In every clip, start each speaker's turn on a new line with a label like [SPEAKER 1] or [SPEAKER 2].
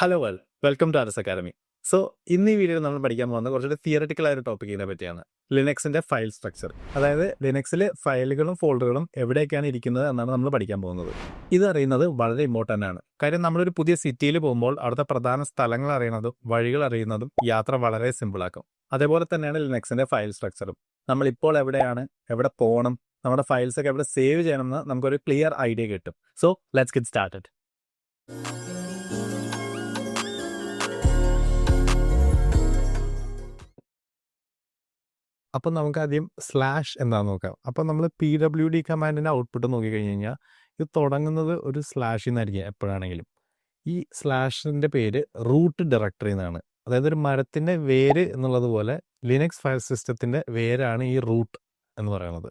[SPEAKER 1] Hello welcome to RS academy. So ഇന്ന് ഈ വീഡിയോയിൽ നമ്മൾ പഠിക്കാൻ പോകുന്നത് കുറച്ചുകൂടി തിയററ്റിക്കൽ ആയ ഒരു ടോപ്പിക്കിനെ പറ്റിയാണ്. ലിനക്സിന്റെ ഫയൽ സ്ട്രക്ചർ. അതായത് ലിനക്സിൽ ഫയലുകളും ഫോൾഡറുകളും എവിടെയൊക്കെയാണ് ഇരിക്കുന്നത് എന്നാണ് നമ്മൾ പഠിക്കാൻ പോകുന്നത്. ഇത് അറിയുന്നത് വളരെ ഇമ്പോർട്ടൻ്റ് ആണ്. കാര്യം നമ്മളൊരു പുതിയ സിറ്റിയിൽ പോകുമ്പോൾ അവിടുത്തെ പ്രധാന സ്ഥലങ്ങൾ അറിയുന്നതും വഴികൾ അറിയുന്നതും യാത്ര വളരെ സിമ്പിളാക്കും. അതേപോലെ തന്നെയാണ് ലിനക്സിന്റെ ഫയൽ സ്ട്രക്ചറും. നമ്മളിപ്പോൾ എവിടെയാണ്, എവിടെ പോകണം, നമ്മുടെ ഫയൽസ് ഒക്കെ എവിടെ സേവ് ചെയ്യണമെന്ന് നമുക്കൊരു ക്ലിയർ ഐഡിയ കിട്ടും. So let's get started. അപ്പം നമുക്ക് ആദ്യം സ്ലാഷ് എന്താണെന്ന് നോക്കാം. അപ്പം നമ്മൾ PWD കമാൻഡിൻ്റെ ഔട്ട്പുട്ട് നോക്കിക്കഴിഞ്ഞ് കഴിഞ്ഞാൽ ഇത് തുടങ്ങുന്നത് ഒരു സ്ലാഷിൽ നിന്നായിരിക്കും എപ്പോഴാണെങ്കിലും. ഈ സ്ലാഷിൻ്റെ പേര് റൂട്ട് ഡയറക്ടറി എന്നാണ്. അതായത് ഒരു മരത്തിൻ്റെ വേര് എന്നുള്ളതുപോലെ ലിനക്സ് ഫയൽ സിസ്റ്റത്തിൻ്റെ വേരാണ് ഈ റൂട്ട് എന്ന് പറയുന്നത്.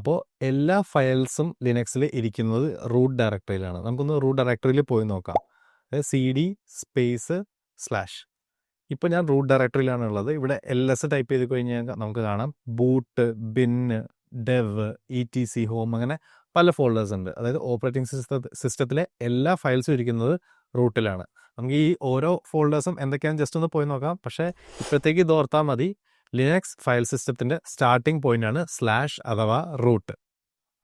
[SPEAKER 1] അപ്പോൾ എല്ലാ ഫയൽസും ലിനക്സിൽ ഇരിക്കുന്നത് റൂട്ട് ഡയറക്ടറിയിലാണ്. നമുക്കൊന്ന് റൂട്ട് ഡയറക്ടറിയിൽ പോയി നോക്കാം. അതായത് CD സ്പേസ് സ്ലാഷ്. ഇപ്പോൾ ഞാൻ റൂട്ട് ഡയറക്ടറിയിലാണ് ഉള്ളത്. ഇവിടെ LS ടൈപ്പ് ചെയ്ത് കഴിഞ്ഞാൽ നമുക്ക് കാണാം boot, bin, dev, ETC, home, അങ്ങനെ പല ഫോൾഡേഴ്സ് ഉണ്ട്. അതായത് ഓപ്പറേറ്റിംഗ് സിസ്റ്റത്തിലെ എല്ലാ ഫയൽസും ഇരിക്കുന്നത് റൂട്ടിലാണ്. നമുക്ക് ഈ ഓരോ ഫോൾഡേഴ്സും എന്തൊക്കെയാണെന്ന് ജസ്റ്റ് ഒന്ന് പോയി നോക്കാം. പക്ഷേ ഇപ്പോഴത്തേക്ക് ഇത് ഓർത്താൽ മതി, ലിനക്സ് ഫയൽ സിസ്റ്റത്തിൻ്റെ സ്റ്റാർട്ടിംഗ് പോയിന്റാണ് സ്ലാഷ് അഥവാ റൂട്ട്.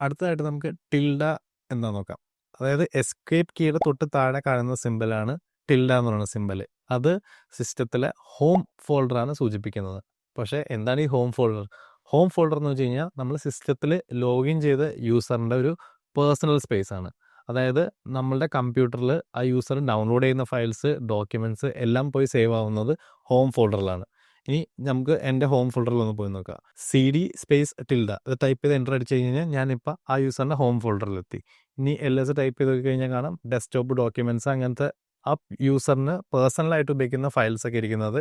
[SPEAKER 1] അടുത്തതായിട്ട് നമുക്ക് ടിൽഡ എന്താ നോക്കാം. അതായത് എസ്കേപ്പ് കീയുടെ തൊട്ട് താഴെ കാണുന്ന സിമ്പലാണ് ടിൽഡ എന്ന് പറയുന്ന സിമ്പൽ. അത് സിസ്റ്റത്തിലെ ഹോം ഫോൾഡറാണ് സൂചിപ്പിക്കുന്നത്. പക്ഷേ എന്താണ് ഈ ഹോം ഫോൾഡർ? ഹോം ഫോൾഡർ എന്ന് വെച്ച് കഴിഞ്ഞാൽ നമ്മൾ സിസ്റ്റത്തിൽ ലോഗിൻ ചെയ്ത യൂസറിൻ്റെ ഒരു പേഴ്സണൽ സ്പേസ് ആണ്. അതായത് നമ്മളുടെ കമ്പ്യൂട്ടറിൽ ആ യൂസർ ഡൗൺലോഡ് ചെയ്യുന്ന ഫയൽസ്, ഡോക്യുമെൻറ്റ്സ് എല്ലാം പോയി സേവ് ആവുന്നത് ഹോം ഫോൾഡറിലാണ്. ഇനി നമുക്ക് എൻ്റെ ഹോം ഫോൾഡറിൽ ഒന്ന് പോയി നോക്കാം. CD സ്പേസ് ടിൽഡ അത് ടൈപ്പ് ചെയ്ത് എൻ്റർ അടിച്ച് കഴിഞ്ഞാൽ ഞാനിപ്പോൾ ആ യൂസറിൻ്റെ ഹോം ഫോൾഡറിലെത്തി. ഇനി LS ടൈപ്പ് ചെയ്ത് കഴിഞ്ഞാൽ കാണാം ഡെസ്ക്ടോപ്പ്, ഡോക്യുമെൻറ്റ്സ്, അങ്ങനത്തെ ആ യൂസറിന് പേഴ്സണലായിട്ട് ഉപയോഗിക്കുന്ന ഫയൽസ് ഒക്കെ ഇരിക്കുന്നത്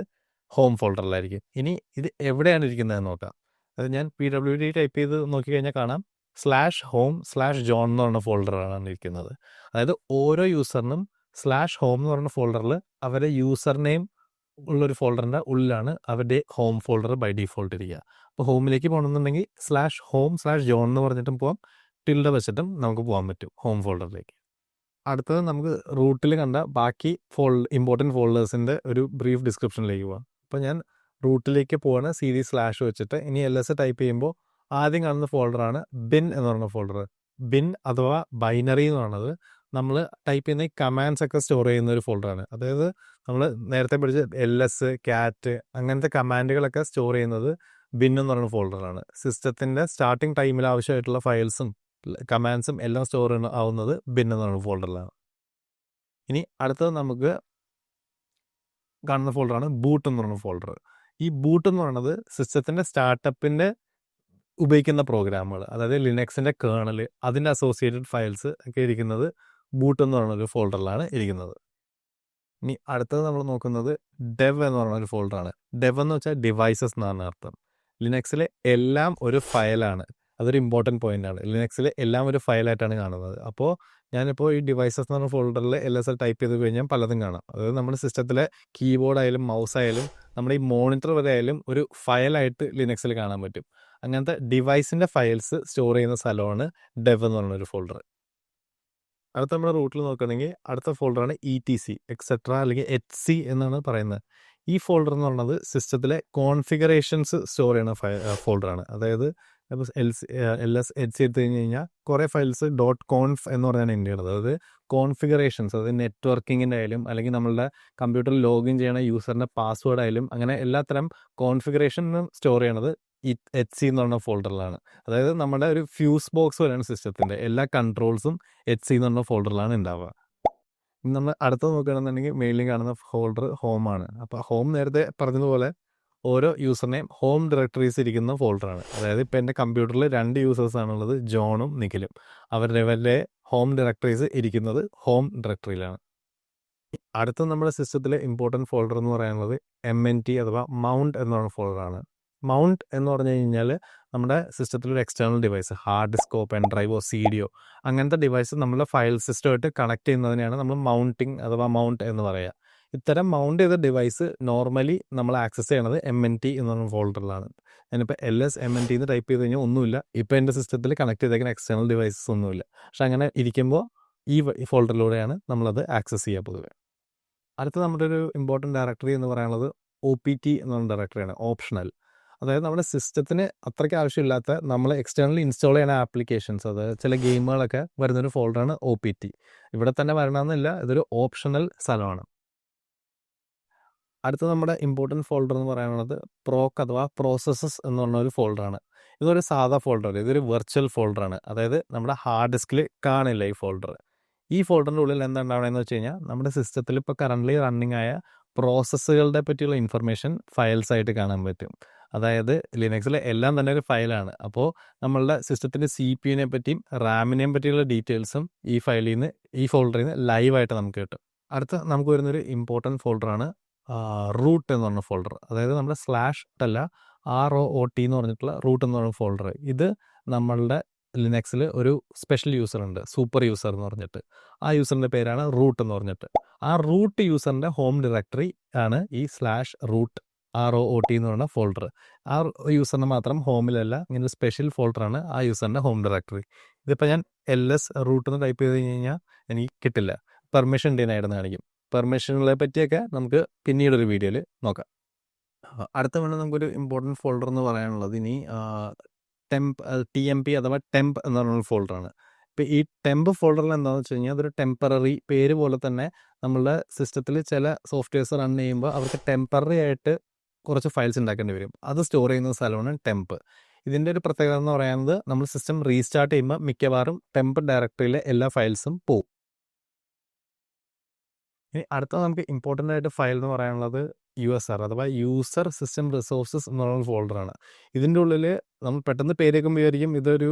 [SPEAKER 1] ഹോം ഫോൾഡറിലായിരിക്കും. ഇനി ഇത് എവിടെയാണ് ഇരിക്കുന്നതെന്ന് നോക്കാം. അത് ഞാൻ PWD ടൈപ്പ് ചെയ്ത് നോക്കിക്കഴിഞ്ഞാൽ കാണാം /home/john എന്ന് പറയുന്ന ഫോൾഡറാണ് ഇരിക്കുന്നത്. അതായത് ഓരോ യൂസറിനും /home എന്ന് പറയുന്ന ഫോൾഡറിൽ അവരുടെ യൂസർ നെയിം ഉള്ളൊരു ഫോൾഡറിൻ്റെ ഉള്ളിലാണ് അവരുടെ ഹോം ഫോൾഡർ ബൈ ഡിഫോൾട്ട് ഇരിക്കുക. അപ്പോൾ ഹോമിലേക്ക് പോകണമെന്നുണ്ടെങ്കിൽ /home/john എന്ന് പറഞ്ഞിട്ടും പോകാം, ടിൽഡ വെച്ചിട്ടും നമുക്ക് പോകാൻ പറ്റും ഹോം ഫോൾഡറിലേക്ക്. അടുത്തത് നമുക്ക് റൂട്ടിൽ കണ്ട ബാക്കി ഇമ്പോർട്ടൻറ്റ് ഫോൾഡേഴ്സിൻ്റെ ഒരു ബ്രീഫ് ഡിസ്ക്രിപ്ഷനിലേക്ക് പോകാം. അപ്പോൾ ഞാൻ റൂട്ടിലേക്ക് പോവാണ് CD സ്ലാഷ് വെച്ചിട്ട്. ഇനി LS ടൈപ്പ് ചെയ്യുമ്പോൾ ആദ്യം കാണുന്ന ഫോൾഡറാണ് ബിൻ എന്ന് പറയുന്ന ഫോൾഡർ. ബിൻ അഥവാ ബൈനറി എന്ന് പറയുന്നത് നമ്മൾ ടൈപ്പ് ചെയ്യുന്ന കമാൻഡ്സ് ഒക്കെ സ്റ്റോർ ചെയ്യുന്ന ഒരു ഫോൾഡറാണ്. അതായത് നമ്മൾ നേരത്തെ പഠിച്ച LS, CAT അങ്ങനത്തെ കമാൻഡുകളൊക്കെ സ്റ്റോർ ചെയ്യുന്നത് ബിൻ എന്ന് പറയുന്ന ഫോൾഡറാണ്. സിസ്റ്റത്തിൻ്റെ സ്റ്റാർട്ടിങ് ടൈമിൽ ആവശ്യമായിട്ടുള്ള ഫയൽസും കമാൻഡ്സും എല്ലാം സ്റ്റോർ ആവുന്നത് ബിൻ എന്ന് പറയുന്ന ഫോൾഡറിലാണ്. ഇനി അടുത്തത് നമുക്ക് കാണുന്ന ഫോൾഡറാണ് ബൂട്ട് എന്ന് പറയുന്ന ഫോൾഡർ. ഈ ബൂട്ട് എന്ന് പറയുന്നത് സിസ്റ്റത്തിൻ്റെ സ്റ്റാർട്ടപ്പിൻ്റെ ഉപയോഗിക്കുന്ന പ്രോഗ്രാമുകൾ, അതായത് ലിനക്സിൻ്റെ കേർണൽ, അതിൻ്റെ അസോസിയേറ്റഡ് ഫയൽസ് ഒക്കെ ഇരിക്കുന്നത് ബൂട്ട് എന്ന് പറയുന്ന ഒരു ഫോൾഡറിലാണ് ഇരിക്കുന്നത്. ഇനി അടുത്തത് നമ്മൾ നോക്കുന്നത് ഡെവ് എന്ന് പറയുന്ന ഒരു ഫോൾഡറാണ്. ഡെവ് എന്ന് വെച്ചാൽ ഡിവൈസസ് എന്നാണ് അർത്ഥം. ലിനക്സിലെ എല്ലാം ഒരു ഫയലാണ്. അതൊരു ഇമ്പോർട്ടൻറ്റ് പോയിൻ്റാണ്. ലിനക്സിൽ എല്ലാം ഒരു ഫയലായിട്ടാണ് കാണുന്നത്. അപ്പോൾ ഞാനിപ്പോൾ ഈ ഡിവൈസസ് എന്ന് പറഞ്ഞ ഫോൾഡറിൽ LS ടൈപ്പ് ചെയ്ത് കഴിഞ്ഞാൽ പലതും കാണാം. അതായത് നമ്മുടെ സിസ്റ്റത്തിലെ കീബോർഡ് ആയാലും മൗസ് ആയാലും നമ്മുടെ ഈ മോണിറ്റർ വരെ ആയാലും ഒരു ഫയലായിട്ട് ലിനക്സിൽ കാണാൻ പറ്റും. അങ്ങനത്തെ ഡിവൈസിൻ്റെ ഫയൽസ് സ്റ്റോർ ചെയ്യുന്ന സ്ഥലമാണ് ഡെവ് എന്ന് പറയുന്നൊരു ഫോൾഡർ. അടുത്ത നമ്മുടെ റൂട്ടിൽ നോക്കുകയാണെങ്കിൽ അടുത്ത ഫോൾഡറാണ് ETC എക്സെട്ര അല്ലെങ്കിൽ HC എന്നാണ് പറയുന്നത്. ഈ ഫോൾഡർ എന്ന് പറയുന്നത് സിസ്റ്റത്തിലെ കോൺഫിഗറേഷൻസ് സ്റ്റോർ ചെയ്യുന്ന ഫോൾഡറാണ്. അതായത് LS HC എടുത്തു കഴിഞ്ഞ് കഴിഞ്ഞാൽ കുറേ ഫയൽസ് .conf എന്ന് പറഞ്ഞാണ് എൻ്റെ ഉള്ളത്. അതായത് കോൺഫിഗറേഷൻസ്, അതായത് നെറ്റ്വർക്കിങ്ങിൻ്റെ ആയാലും അല്ലെങ്കിൽ നമ്മളുടെ കമ്പ്യൂട്ടറിൽ ലോഗിൻ ചെയ്യണ യൂസറിൻ്റെ പാസ്വേഡ് ആയാലും അങ്ങനെ എല്ലാത്തരം കോൺഫിഗറേഷനും സ്റ്റോർ ചെയ്യണത് ഈ HC എന്ന് പറഞ്ഞ ഫോൾഡറിലാണ്. അതായത് നമ്മുടെ ഒരു ഫ്യൂസ് ബോക്സ് പോലെയാണ് സിസ്റ്റത്തിൻ്റെ എല്ലാ കൺട്രോൾസും HC എന്ന് പറഞ്ഞ ഫോൾഡറിലാണ് ഉണ്ടാവുക. നമ്മൾ അടുത്തത് നോക്കുകയാണെന്നുണ്ടെങ്കിൽ മെയിലിൽ കാണുന്ന ഫോൾഡർ ഹോമാണ്. അപ്പോൾ ഹോം നേരത്തെ പറഞ്ഞതുപോലെ ഓരോ യൂസറിനെയും ഹോം ഡയറക്ടറീസ് ഇരിക്കുന്ന ഫോൾഡറാണ്. അതായത് ഇപ്പോൾ എൻ്റെ കമ്പ്യൂട്ടറിൽ 2 യൂസേഴ്സാണുള്ളത്, ജോണും നിഖിലും. അവരുടെ ഹോം ഡയറക്ടറീസ് ഇരിക്കുന്നത് ഹോം ഡയറക്ടറിയിലാണ്. അടുത്ത നമ്മുടെ സിസ്റ്റത്തിലെ ഇമ്പോർട്ടൻറ്റ് ഫോൾഡർ എന്ന് പറയുന്നത് MNT അഥവാ മൗണ്ട് എന്ന് പറയുന്ന ഫോൾഡറാണ്. മൗണ്ട് എന്ന് പറഞ്ഞു കഴിഞ്ഞാൽ നമ്മുടെ സിസ്റ്റത്തിലൊരു എക്സ്റ്റേണൽ ഡിവൈസ്, ഹാർഡ് ഡിസ്കോ, പെൻ ഡ്രൈവോ, CDയോ അങ്ങനത്തെ ഡിവൈസ് നമ്മുടെ ഫയൽ സിസ്റ്റമായിട്ട് കണക്ട് ചെയ്യുന്നതിനെയാണ് നമ്മൾ മൗണ്ടിങ് അഥവാ മൗണ്ട് എന്ന് പറയുക. ഇത്തരം മൗണ്ട് ചെയ്ത ഡിവൈസ് നോർമലി നമ്മൾ ആക്സസ് ചെയ്യണത് MNT എന്ന് പറഞ്ഞ ഫോൾഡറിലാണ്. ഞാനിപ്പോൾ LS MNT എന്ന് ടൈപ്പ് ചെയ്ത് കഴിഞ്ഞാൽ ഒന്നുമില്ല. ഇപ്പോൾ എൻ്റെ സിസ്റ്റത്തിൽ കണക്ട് ചെയ്തേക്കുന്ന എക്സ്റ്റേണൽ ഡിവൈസസ് ഒന്നുമില്ല. പക്ഷെ അങ്ങനെ ഇരിക്കുമ്പോൾ ഈ ഫോൾഡറിലൂടെയാണ് നമ്മളത് ആക്സസ് ചെയ്യുക പൊതുവെ. അടുത്ത നമ്മുടെ ഒരു ഇമ്പോർട്ടൻറ്റ് ഡയറക്ടറി എന്ന് പറയുന്നത് OPT എന്ന് പറഞ്ഞ ഡയറക്ടറിയാണ്, ഓപ്ഷണൽ. അതായത് നമ്മുടെ സിസ്റ്റത്തിന് അത്രയ്ക്ക് ആവശ്യമില്ലാത്ത നമ്മൾ എക്സ്റ്റേണലി ഇൻസ്റ്റാൾ ചെയ്യുന്ന ആപ്ലിക്കേഷൻസ്, അതായത് ചില ഗെയിമുകളൊക്കെ വരുന്നൊരു ഫോൾഡറാണ് OPT. ഇവിടെ തന്നെ വരണമെന്നില്ല, ഇതൊരു ഓപ്ഷണൽ സ്ഥലമാണ്. അടുത്ത നമ്മുടെ ഇമ്പോർട്ടൻറ്റ് ഫോൾഡർ എന്ന് പറയുന്നത് പ്രോക്ക് അഥവാ പ്രോസസ്സസ് എന്ന് പറഞ്ഞ ഒരു ഫോൾഡറാണ്. ഇതൊരു സാധാ ഫോൾഡർ, ഇതൊരു വെർച്വൽ ഫോൾഡറാണ്. അതായത് നമ്മുടെ ഹാർഡ് ഡിസ്കിൽ കാണില്ല ഈ ഫോൾഡർ. ഈ ഫോൾഡറിൻ്റെ ഉള്ളിൽ എന്താ ഉണ്ടാവണമെന്ന് വെച്ച് കഴിഞ്ഞാൽ നമ്മുടെ സിസ്റ്റത്തിൽ ഇപ്പോൾ കറൻ്റ്ലി റണ്ണിങ് ആയ പ്രോസസ്സുകളുടെ പറ്റിയുള്ള ഇൻഫർമേഷൻ ഫയൽസ് ആയിട്ട് കാണാൻ പറ്റും. അതായത് ലിനക്സിലെ എല്ലാം തന്നെ ഒരു ഫയലാണ്. അപ്പോൾ നമ്മളുടെ സിസ്റ്റത്തിൻ്റെ CPU പറ്റിയും റാമിനെയും പറ്റിയുള്ള ഡീറ്റെയിൽസും ഈ ഫോൾഡറിൽ നിന്ന് ലൈവായിട്ട് നമുക്ക് കിട്ടും. അടുത്ത നമുക്ക് വരുന്നൊരു ഇമ്പോർട്ടൻറ്റ് ഫോൾഡറാണ് റൂട്ട് എന്ന് പറഞ്ഞ ഫോൾഡർ. അതായത് നമ്മുടെ /അല്ല ROOT എന്ന് പറഞ്ഞിട്ടുള്ള റൂട്ട് എന്ന് പറഞ്ഞ ഫോൾഡർ. ഇത് നമ്മളുടെ ലിനക്സിൽ ഒരു സ്പെഷ്യൽ യൂസർ ഉണ്ട്, സൂപ്പർ യൂസർ എന്ന് പറഞ്ഞിട്ട്. ആ യൂസറിൻ്റെ പേരാണ് റൂട്ട് എന്ന് പറഞ്ഞിട്ട്. ആ റൂട്ട് യൂസറിൻ്റെ ഹോം ഡയറക്ടറി ആണ് ഈ /root ROOT എന്ന് പറഞ്ഞ ഫോൾഡർ. ആ യൂസറിന് മാത്രം ഹോമിലല്ല, ഇങ്ങനെ സ്പെഷ്യൽ ഫോൾഡറാണ് ആ യൂസറിൻ്റെ ഹോം ഡയറക്ടറി. ഇതിപ്പോൾ ഞാൻ LS റൂട്ട് എന്ന് ടൈപ്പ് ചെയ്ത് കഴിഞ്ഞാൽ എനിക്ക് കിട്ടില്ല, പെർമിഷൻ ഡിനൈഡ് കാണിക്കും. പെർമിഷനുകളെ പറ്റിയൊക്കെ നമുക്ക് പിന്നീടൊരു വീഡിയോയിൽ നോക്കാം. അടുത്ത വേണം നമുക്കൊരു ഇമ്പോർട്ടൻറ്റ് ഫോൾഡർ എന്ന് പറയാനുള്ളത് ഇനി TMP അഥവാ ടെമ്പ് എന്ന് പറഞ്ഞൊരു ഫോൾഡറാണ്. ഇപ്പോൾ ഈ ടെമ്പ് ഫോൾഡറിൽ എന്താണെന്ന് വെച്ച് കഴിഞ്ഞാൽ അതൊരു ടെമ്പററി പേര് പോലെ തന്നെ നമ്മളുടെ സിസ്റ്റത്തിൽ ചില സോഫ്റ്റ്വെയർസ് റൺ ചെയ്യുമ്പോൾ അവർക്ക് ടെമ്പററി ആയിട്ട് കുറച്ച് ഫയൽസ് ഉണ്ടാക്കേണ്ടി വരും. അത് സ്റ്റോർ ചെയ്യുന്ന സ്ഥലമാണ് ടെമ്പ്. ഇതിൻ്റെ ഒരു പ്രത്യേകത എന്ന് പറയുന്നത് നമ്മൾ സിസ്റ്റം റീസ്റ്റാർട്ട് ചെയ്യുമ്പോൾ മിക്കവാറും ടെമ്പ് ഡയറക്ടറിയിലെ എല്ലാ ഫയൽസും പോകും. ഇനി അടുത്ത നമുക്ക് ഇമ്പോർട്ടൻ്റ് ആയിട്ട് ഫയൽ എന്ന് പറയാനുള്ളത് USR അഥവാ യൂസർ സിസ്റ്റം റിസോഴ്സസ് എന്ന് പറയുന്ന ഫോൾഡറാണ്. ഇതിൻ്റെ ഉള്ളിൽ നമ്മൾ പെട്ടെന്ന് പേര് കേൾക്കുമ്പോൾ വിചാരിക്കും ഇതൊരു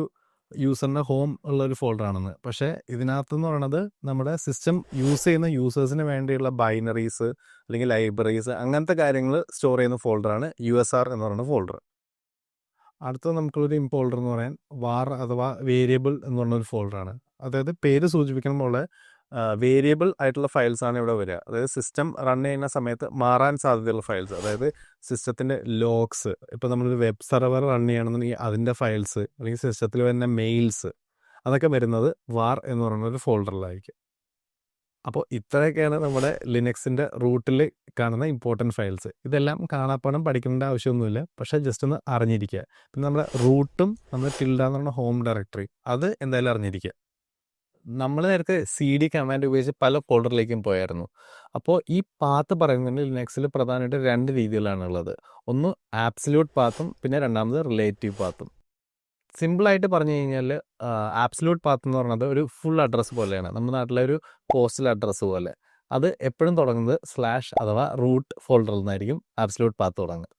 [SPEAKER 1] യൂസറിൻ്റെ ഹോം ഉള്ളൊരു ഫോൾഡറാണെന്ന്. പക്ഷേ ഇതിനകത്തെന്ന് പറയുന്നത് നമ്മുടെ സിസ്റ്റം യൂസ് ചെയ്യുന്ന യൂസേഴ്സിന് വേണ്ടിയുള്ള ബൈനറീസ് അല്ലെങ്കിൽ ലൈബ്രറീസ് അങ്ങനത്തെ കാര്യങ്ങൾ സ്റ്റോർ ചെയ്യുന്ന ഫോൾഡറാണ് USR എന്ന് പറയുന്ന ഫോൾഡർ. അടുത്തത് നമുക്കൊരു ഫോൾഡർ എന്ന് പറയാൻ വാർ അഥവാ വേരിയബിൾ എന്ന് പറഞ്ഞൊരു ഫോൾഡറാണ്. അതായത് പേര് സൂചിപ്പിക്കുന്ന പോലെ വേരിയബിൾ ആയിട്ടുള്ള ഫയൽസാണ് ഇവിടെ വരിക. അതായത് സിസ്റ്റം റൺ ചെയ്യുന്ന സമയത്ത് മാറാൻ സാധ്യതയുള്ള ഫയൽസ്, അതായത് സിസ്റ്റത്തിൻ്റെ ലോഗ്സ്. ഇപ്പോൾ നമ്മളൊരു വെബ് സെർവർ റൺ ചെയ്യണമെന്നുണ്ടെങ്കിൽ അതിൻ്റെ ഫയൽസ്, അല്ലെങ്കിൽ സിസ്റ്റത്തിൽ വരുന്ന മെയിൽസ്, അതൊക്കെ വരുന്നത് വാർ എന്ന് പറയുന്ന ഒരു ഫോൾഡറിലായിരിക്കും. അപ്പോൾ ഇത്രയൊക്കെയാണ് നമ്മുടെ ലിനക്സിൻ്റെ റൂട്ടിൽ കാണുന്ന ഇമ്പോർട്ടൻറ്റ് ഫയൽസ്. ഇതെല്ലാം കാണാപ്പാടം പഠിക്കേണ്ട ആവശ്യമൊന്നുമില്ല, പക്ഷേ ജസ്റ്റ് ഒന്ന് അറിഞ്ഞിരിക്കുക. പിന്നെ നമ്മുടെ റൂട്ടും നമ്മുടെ ടിൽഡ എന്ന് പറഞ്ഞ ഹോം ഡയറക്ടറി, അത് എന്തായാലും അറിഞ്ഞിരിക്കുക. നമ്മൾ നേരത്തെ CD കമാൻഡ് ഉപയോഗിച്ച് പല ഫോൾഡറിലേക്കും പോയായിരുന്നു. അപ്പോൾ ഈ പാത്ത് പറയുന്നതിന് ലിനക്സിൽ പ്രധാനമായിട്ട് 2 രീതികളാണുള്ളത്. ഒന്ന് ആബ്സല്യൂട്ട് പാത്തും പിന്നെ രണ്ടാമത് റിലേറ്റീവ് പാത്തും. സിമ്പിളായിട്ട് പറഞ്ഞു കഴിഞ്ഞാൽ ആബ്സല്യൂട്ട് പാത്ത് എന്ന് പറയുന്നത് ഒരു ഫുൾ അഡ്രസ്സ് പോലെയാണ്, നമ്മുടെ നാട്ടിലെ ഒരു പോസ്റ്റൽ അഡ്രസ്സ് പോലെ. അത് എപ്പോഴും തുടങ്ങുന്നത് അഥവാ റൂട്ട് ഫോൾഡറിൽ നിന്നായിരിക്കും ആബ്സല്യൂട്ട് പാത്ത് തുടങ്ങുന്നത്.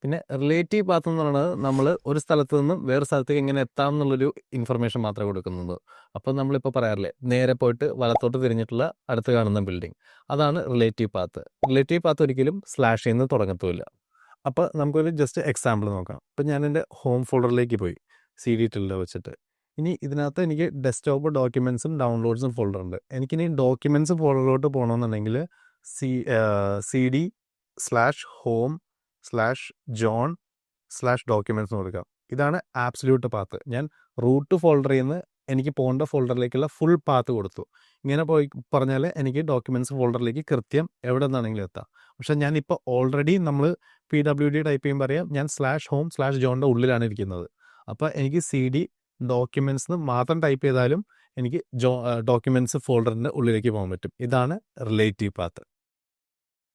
[SPEAKER 1] പിന്നെ റിലേറ്റീവ് പാത്ത് എന്ന് പറയുന്നത് നമ്മൾ ഒരു സ്ഥലത്ത് നിന്നും വേറെ സ്ഥലത്തേക്ക് എങ്ങനെ എത്താം എന്നുള്ളൊരു ഇൻഫർമേഷൻ മാത്രമേ കൊടുക്കുന്നത്. അപ്പോൾ നമ്മളിപ്പോൾ പറയാറില്ലേ, നേരെ പോയിട്ട് വലത്തോട്ട് തിരിഞ്ഞിട്ടുള്ള അടുത്ത് കാണുന്ന ബിൽഡിംഗ്, അതാണ് റിലേറ്റീവ് പാത്ത്. റിലേറ്റീവ് പാത്ത് ഒരിക്കലും /ൽ നിന്ന് തുടങ്ങത്തുമില്ല. അപ്പോൾ നമുക്കൊരു ജസ്റ്റ് എക്സാമ്പിൾ നോക്കാം. ഇപ്പം ഞാൻ എൻ്റെ ഹോം ഫോൾഡറിലേക്ക് പോയി CD ടിൽഡ വെച്ചിട്ട്. ഇനി ഇതിനകത്ത് എനിക്ക് ഡെസ്ക്ടോപ്പ് ഡോക്യുമെൻറ്റ്സും ഡൗൺലോഡ്സും ഫോൾഡർ ഉണ്ട്. എനിക്കിനി ഡോക്യുമെൻറ്റ്സ് ഫോൾഡറിലോട്ട് പോകണമെന്നുണ്ടെങ്കിൽ CD/home/john/documents എന്ന് കൊടുക്കാം. ഇതാണ് ആബ്സല്യൂട്ട് പാത്ത്. ഞാൻ റൂട്ട് ഫോൾഡറിൽ നിന്ന് എനിക്ക് പോകേണ്ട ഫോൾഡറിലേക്കുള്ള ഫുൾ പാത്ത് കൊടുത്തു. ഇങ്ങനെ പോയി പറഞ്ഞാൽ എനിക്ക് ഡോക്യുമെൻറ്റ്സ് ഫോൾഡറിലേക്ക് കൃത്യം എവിടെ നിന്നാണെങ്കിലും എത്താം. പക്ഷെ ഞാനിപ്പോൾ ഓൾറെഡി നമ്മൾ PWD ടൈപ്പ് ചെയ്യുമ്പോൾ അറിയാം ഞാൻ /home/johnൻ്റെ ഉള്ളിലാണ് ഇരിക്കുന്നത്. അപ്പോൾ എനിക്ക് CD ഡോക്യുമെൻറ്റ്സ് മാത്രം ടൈപ്പ് ചെയ്താലും എനിക്ക് ഡോക്യുമെൻറ്റ്സ് ഫോൾഡറിൻ്റെ ഉള്ളിലേക്ക് പോകാൻ പറ്റും. ഇതാണ് റിലേറ്റീവ് പാത്ത്.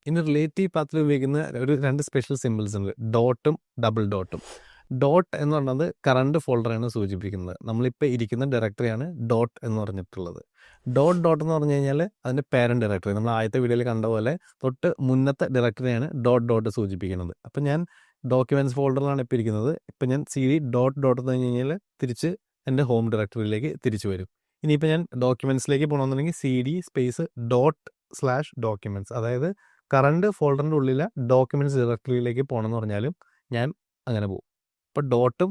[SPEAKER 1] ഇനി റിലേറ്റീവ് പാത്തിൽ ഉപയോഗിക്കുന്ന 2 സ്പെഷ്യൽ സിമ്പിൾസ് ഉണ്ട്, ഡോട്ടും ഡബിൾ ഡോട്ടും. ഡോട്ട് എന്ന് പറയുന്നത് കറണ്ട് ഫോൾഡറാണ് സൂചിപ്പിക്കുന്നത്. നമ്മളിപ്പോൾ ഇരിക്കുന്ന ഡയറക്ടറിയാണ് ഡോട്ട് എന്ന് പറഞ്ഞിട്ടുള്ളത്. ഡോട്ട് എന്ന് പറഞ്ഞു കഴിഞ്ഞാൽ അതിൻ്റെ പേരൻറ്റ് ഡയറക്ടറി, നമ്മൾ ആദ്യത്തെ വീഡിയോയിൽ കണ്ട പോലെ തൊട്ട് മുന്നത്തെ ഡയറക്ടറിയാണ് ഡോട്ട് സൂചിപ്പിക്കുന്നത്. അപ്പം ഞാൻ ഡോക്യുമെൻറ്റ്സ് ഫോൾഡറിലാണ് ഇപ്പോൾ ഇരിക്കുന്നത്. ഇപ്പം ഞാൻ CD ഡോട്ട് എന്ന് പറഞ്ഞു കഴിഞ്ഞാൽ തിരിച്ച് എൻ്റെ ഹോം ഡയറക്ടറിയിലേക്ക് തിരിച്ചു വരും. ഇനിയിപ്പോൾ ഞാൻ ഡോക്യുമെൻറ്റ്സിലേക്ക് പോകണമെന്നുണ്ടെങ്കിൽ CD/documents, അതായത് കറണ്ട് ഫോൾഡറിൻ്റെ ഉള്ളിലെ ഡോക്യുമെൻറ്റ്സ് ഡയറക്ടറിയിലേക്ക് പോകണമെന്ന് പറഞ്ഞാലും ഞാൻ അങ്ങനെ പോകും. അപ്പോൾ ഡോട്ടും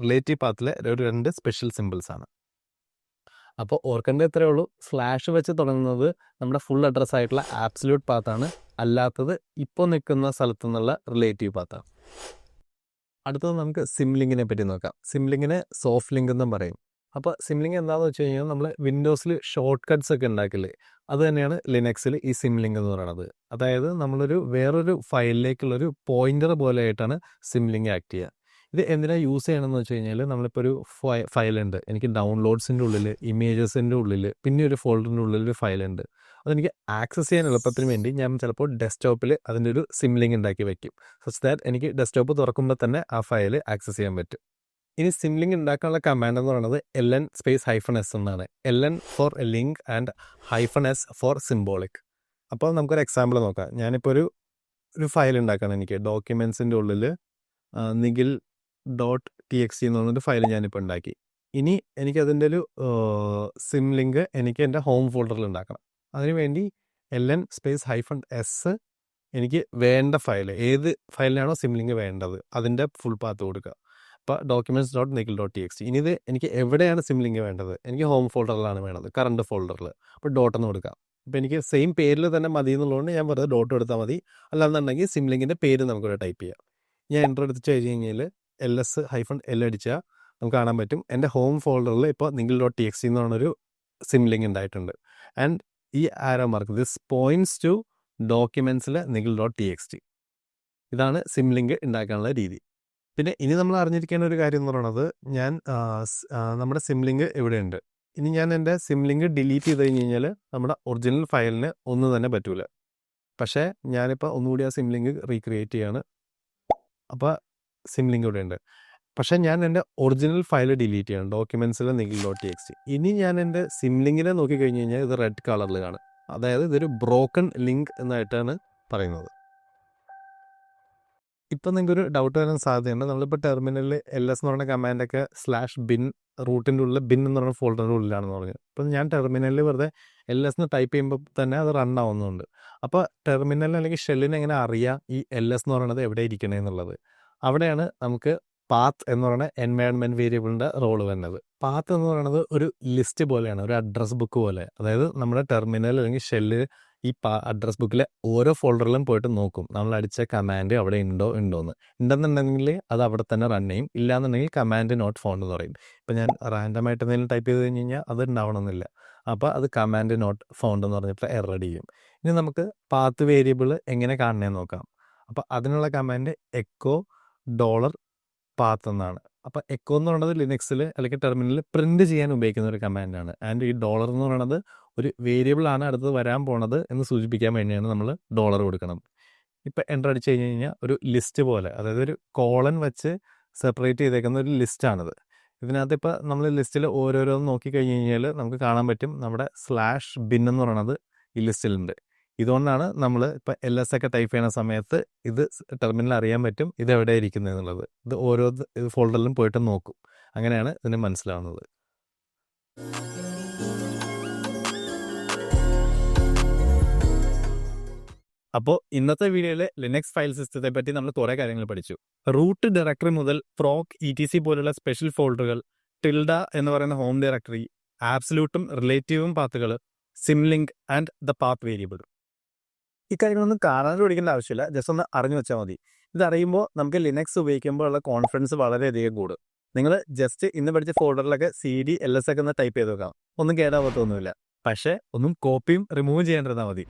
[SPEAKER 1] റിലേറ്റീവ് പാത്തിലെ 2 സ്പെഷ്യൽ സിമ്പിൾസ് ആണ്. അപ്പോൾ ഓർക്കേണ്ടത് ഇത്രയേ ഉള്ളൂ, / വെച്ച് തുടങ്ങുന്നത് നമ്മുടെ ഫുൾ അഡ്രസ്സ് ആയിട്ടുള്ള ആബ്സല്യൂട്ട് പാത്താണ്, അല്ലാത്തത് ഇപ്പോൾ നിൽക്കുന്ന സ്ഥലത്തു നിന്നുള്ള റിലേറ്റീവ് പാത്താണ്. അടുത്തത് നമുക്ക് സിംലിങ്കിനെ പറ്റി നോക്കാം. സിംലിങ്കിനെ സോഫ്റ്റ് ലിങ്ക് എന്നും പറയും. അപ്പോൾ സിംലിങ്ക് എന്താണെന്ന് വെച്ച് കഴിഞ്ഞാൽ നമ്മൾ വിൻഡോസിൽ ഷോർട്ട് കട്ട്സ് ഒക്കെ ഉണ്ടാക്കില്ലേ, അത് തന്നെയാണ് ലിനക്സിൽ ഈ സിംലിങ്ക് എന്ന് പറയുന്നത്. അതായത് നമ്മളൊരു വേറൊരു ഫയലിലേക്കുള്ളൊരു പോയിന്റർ പോലെ ആയിട്ടാണ് സിംലിങ്ക് ആക്ട് ചെയ്യുക. ഇത് എന്തിനാണ് യൂസ് ചെയ്യണമെന്ന് വെച്ച് കഴിഞ്ഞാൽ, നമ്മളിപ്പോൾ ഒരു ഫയലുണ്ട്, എനിക്ക് ഡൗൺലോഡ്സിൻ്റെ ഉള്ളിൽ, ഇമേജസിൻ്റെ ഉള്ളിൽ, പിന്നെ ഒരു ഫോൾഡറിൻ്റെ ഉള്ളിൽ ഒരു ഫയലുണ്ട്. അതെനിക്ക് ആക്സസ് ചെയ്യാൻ എളുപ്പത്തിന് വേണ്ടി ഞാൻ ചിലപ്പോൾ ഡെസ്ക്ടോപ്പിൽ അതിൻ്റെ ഒരു സിംലിങ്ക് ഉണ്ടാക്കി വയ്ക്കും, സച്ച് ദാറ്റ് എനിക്ക് ഡെസ്ക്ടോപ്പ് തുറക്കുമ്പോൾ തന്നെ ആ ഫയൽ ആക്സസ് ചെയ്യാൻ പറ്റും. ഇനി സിംലിങ്ക് ഉണ്ടാക്കാനുള്ള കമാൻഡ് എന്ന് പറയുന്നത് -s എന്നാണ്. LN for link and -s for symbolic. അപ്പോൾ നമുക്കൊരു എക്സാമ്പിൾ നോക്കാം. ഞാനിപ്പോൾ ഒരു ഫയൽ ഉണ്ടാക്കണം. എനിക്ക് ഡോക്യുമെൻസിൻ്റെ ഉള്ളിൽ nigil.txt എന്ന് പറഞ്ഞൊരു ഫയൽ ഞാനിപ്പോൾ ഉണ്ടാക്കി. ഇനി എനിക്കതിൻ്റെ ഒരു സിംലിങ്ക് എനിക്ക് എൻ്റെ ഹോം ഫോൾഡറിൽ ഉണ്ടാക്കണം. അതിനുവേണ്ടി -s എനിക്ക് വേണ്ട ഫയൽ, ഏത് ഫയലിനാണോ സിംലിങ്ക് വേണ്ടത് അതിൻ്റെ ഫുൾ പാത്ത് കൊടുക്കുക. അപ്പോൾ documents.nigil.txt. ഇനി ഇത് എനിക്ക് എവിടെയാണ് സിംലിങ്ക് വേണ്ടത്, എനിക്ക് ഹോം ഫോൾഡറിലാണ് വേണ്ടത്, കറണ്ട് ഫോൾഡറിൽ. അപ്പോൾ ഡോട്ടെന്ന് കൊടുക്കാം. അപ്പോൾ എനിക്ക് സെയിം പേരിൽ തന്നെ മതി എന്നുള്ളതുകൊണ്ട് ഞാൻ വെറുതെ ഡോട്ട് എടുത്താൽ മതി. അല്ലാന്നുണ്ടെങ്കിൽ സിംലിങ്കിൻ്റെ പേര് നമുക്കിവിടെ ടൈപ്പ് ചെയ്യാം. ഞാൻ എൻ്റർ എടുത്ത് കഴിഞ്ഞ് കഴിഞ്ഞാൽ -l അടിച്ചാൽ നമുക്ക് കാണാൻ പറ്റും എൻ്റെ ഹോം ഫോൾഡറിൽ ഇപ്പോൾ nigil.txt എന്ന് പറഞ്ഞൊരു സിംലിങ്ക് ഉണ്ടായിട്ടുണ്ട്. ആൻഡ് ഈ arrow mark this points to ഡോക്യുമെൻസിൽ nigil.txt. ഇതാണ് സിംലിങ്ക് ഉണ്ടാക്കാനുള്ള രീതി. പിന്നെ ഇനി നമ്മൾ അറിഞ്ഞിരിക്കേണ്ട ഒരു കാര്യം എന്ന് പറയുന്നത്, നമ്മുടെ സിംലിങ്ക് ഇവിടെയുണ്ട്. ഇനി ഞാൻ എൻ്റെ സിംലിങ്ക് ഡിലീറ്റ് ചെയ്ത് കഴിഞ്ഞ് കഴിഞ്ഞാൽ നമ്മുടെ ഒറിജിനൽ ഫയലിന് ഒന്നും തന്നെ പറ്റൂല. പക്ഷേ ഞാനിപ്പോൾ ഒന്നുകൂടി ആ സിംലിങ്ക് റീക്രിയേറ്റ് ചെയ്യാണ്. അപ്പോൾ സിംലിങ്ക് ഇവിടെയുണ്ട്. പക്ഷേ ഞാൻ എൻ്റെ ഒറിജിനൽ ഫയൽ ഡിലീറ്റ് ചെയ്യണം, ഡോക്യുമെൻസിൽ nigil.txt. ഇനി ഞാൻ എൻ്റെ സിംലിങ്കിനെ നോക്കിക്കഴിഞ്ഞ് കഴിഞ്ഞാൽ ഇത് റെഡ് കളറിൽ കാണും. അതായത് ഇതൊരു ബ്രോക്കൺ ലിങ്ക് എന്നായിട്ടാണ് പറയുന്നത്. ഇപ്പം നിങ്ങൾക്കൊരു ഡൗട്ട് വരാൻ സാധ്യതയുണ്ട്. നമ്മളിപ്പോൾ ടെർമിനലിൽ ls എന്ന് പറയുന്ന കമാൻഡൊക്കെ /bin റൂട്ടിൻ്റെ ഉള്ളിൽ ബിൻ എന്ന് പറയുന്ന ഫോൾഡറിൻ്റെ ഉള്ളിലാണെന്ന് പറഞ്ഞു. അപ്പം ഞാൻ ടെർമിനലിൽ വെറുതെ ls എന്ന് ടൈപ്പ് ചെയ്യുമ്പോൾ തന്നെ അത് റൺ ആവുന്നുണ്ട്. അപ്പോൾ ടെർമിനൽ അല്ലെങ്കിൽ ഷെല്ലിന് എങ്ങനെ അറിയാം ഈ ls എന്ന് പറയുന്നത് എവിടെ ഇരിക്കണേ എന്നുള്ളത്? അവിടെയാണ് നമുക്ക് പാത്ത് എന്ന് പറയുന്ന എൻവയൺമെൻറ്റ് വേരിയബിളിൻ്റെ റോള് വരുന്നത്. പാത്ത് എന്ന് പറയുന്നത് ഒരു ലിസ്റ്റ് പോലെയാണ്, ഒരു അഡ്രസ് ബുക്ക് പോലെ. അതായത് നമ്മുടെ ടെർമിനൽ അല്ലെങ്കിൽ ഷെല്ല് ഈ അഡ്രസ് ബുക്കിലെ ഓരോ ഫോൾഡറിലും പോയിട്ട് നോക്കും നമ്മൾ അടിച്ച കമാൻഡ് അവിടെ ഉണ്ടോയെന്ന്. ഉണ്ടെന്നുണ്ടെങ്കിൽ അത് അവിടെ തന്നെ റൺ ചെയ്യും. ഇല്ലാന്നുണ്ടെങ്കിൽ കമാൻഡ് നോട്ട് ഫൗണ്ട് എന്ന് പറയും. ഇപ്പം ഞാൻ റാൻഡമായിട്ട് എന്തെങ്കിലും ടൈപ്പ് ചെയ്ത് കഴിഞ്ഞ് കഴിഞ്ഞാൽ അത് ഉണ്ടാവണമെന്നില്ല. അപ്പോൾ അത് കമാൻഡ് നോട്ട് ഫൗണ്ട് എന്ന് പറഞ്ഞിട്ട് എറർ ചെയ്യും. ഇനി നമുക്ക് പാത്ത് വേരിയബിൾ എങ്ങനെ കാണണേന്ന് നോക്കാം. അപ്പോൾ അതിനുള്ള കമാൻഡ് എക്കോ $path എന്നാണ്. അപ്പോൾ എക്കോ എന്ന് പറയുന്നത് ലിനക്സിൽ അല്ലെങ്കിൽ ടെർമിനലിൽ പ്രിന്റ് ചെയ്യാൻ ഉപയോഗിക്കുന്ന ഒരു കമാൻഡാണ്. ആൻഡ് ഈ $, എന്ന് പറയുന്നത് ഒരു വേരിയബിൾ ആണ് അടുത്ത് വരാൻ പോണത് എന്ന് സൂചിപ്പിക്കാൻ വേണ്ടിയാണ് നമ്മൾ $. കൊടുക്കണം. ഇപ്പം എൻ്റർ അടിച്ച് കഴിഞ്ഞ് കഴിഞ്ഞാൽ ഒരു ലിസ്റ്റ് പോലെ, അതായത് ഒരു കോളൻ വെച്ച് സെപ്പറേറ്റ് ചെയ്തേക്കുന്ന ഒരു ലിസ്റ്റാണിത്. ഇതിനകത്ത് ഇപ്പോൾ നമ്മൾ ലിസ്റ്റിൽ ഓരോരോന്ന് നോക്കിക്കഴിഞ്ഞ് കഴിഞ്ഞാൽ നമുക്ക് കാണാൻ പറ്റും നമ്മുടെ /bin എന്ന് പറയുന്നത് ഈ ലിസ്റ്റിലുണ്ട്. ഇതുകൊണ്ടാണ് നമ്മൾ ഇപ്പോൾ ls ഒക്കെ ടൈപ്പ് ചെയ്യുന്ന സമയത്ത് ഇത് ടെർമിനൽ അറിയാൻ പറ്റും ഇത് എവിടെ ഇരിക്കുന്നത് എന്നുള്ളത്. ഇത് ഓരോ ഫോൾഡറിലും പോയിട്ട് നോക്കും. അങ്ങനെയാണ് ഇതിന് മനസ്സിലാവുന്നത്. അപ്പോൾ ഇന്നത്തെ വീഡിയോയിൽ ലിനക്സ് ഫയൽ സിസ്റ്റത്തെ പറ്റി നമ്മൾ കുറേ കാര്യങ്ങൾ പഠിച്ചു. റൂട്ട് ഡയറക്ടറി മുതൽ പ്രോക് etc പോലുള്ള സ്പെഷ്യൽ ഫോൾഡറുകൾ, ടിൽഡ എന്ന് പറയുന്ന ഹോം ഡയറക്ടറി, ആബ്സല്യൂട്ടും റിലേറ്റീവും പാത്തുകൾ, സിംലിങ്ക് ആൻഡ് ദ പാത്ത് വേരിയബിൾ. ഇക്കാര്യങ്ങളൊന്നും കാണാതെ പഠിക്കേണ്ട ആവശ്യമില്ല, ജസ്റ്റ് ഒന്ന് അറിഞ്ഞു വെച്ചാൽ മതി. ഇതറിയുമ്പോൾ നമുക്ക് ലിനക്സ് ഉപയോഗിക്കുമ്പോൾ ഉള്ള കോൺഫിഡൻസ് വളരെയധികം കൂടും. നിങ്ങൾ ജസ്റ്റ് ഇന്ന് പഠിച്ച ഫോൾഡറിലൊക്കെ CD ls ഒക്കെ ഒന്ന് ടൈപ്പ് ചെയ്ത് വെക്കാം, ഒന്നും കേടാവത്തൊന്നുമില്ല. പക്ഷേ ഒന്നും കോപ്പിയും റിമൂവ് ചെയ്യേണ്ടതാൽ മതി.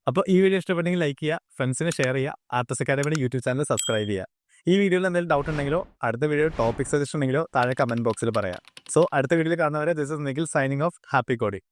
[SPEAKER 1] അപ്പോൾ ഈ വീഡിയോ ഇഷ്ടപ്പെട്ടെങ്കിൽ ലൈക്ക് ചെയ്യുക, ഫ്രണ്ട്സിന് ഷെയർ ചെയ്യുക, ആർട്ടസ് അക്കാഡമിയുടെ യൂട്യൂബ് ചാനൽ സബ്സ്ക്രൈബ് ചെയ്യുക. ഈ വീഡിയോയിൽ എന്തെങ്കിലും ഡൗട്ട് ഉണ്ടെങ്കിലോ അടുത്ത വീഡിയോ ടോപ്പിക് സജഷൻ ഉണ്ടെങ്കിലോ താഴെ കമൻറ്റ് ബോക്സിൽ പറയാം. സോ അടുത്ത വീഡിയോയിൽ കാണുന്നവരെ this is Nikhil signing off. Happy coding.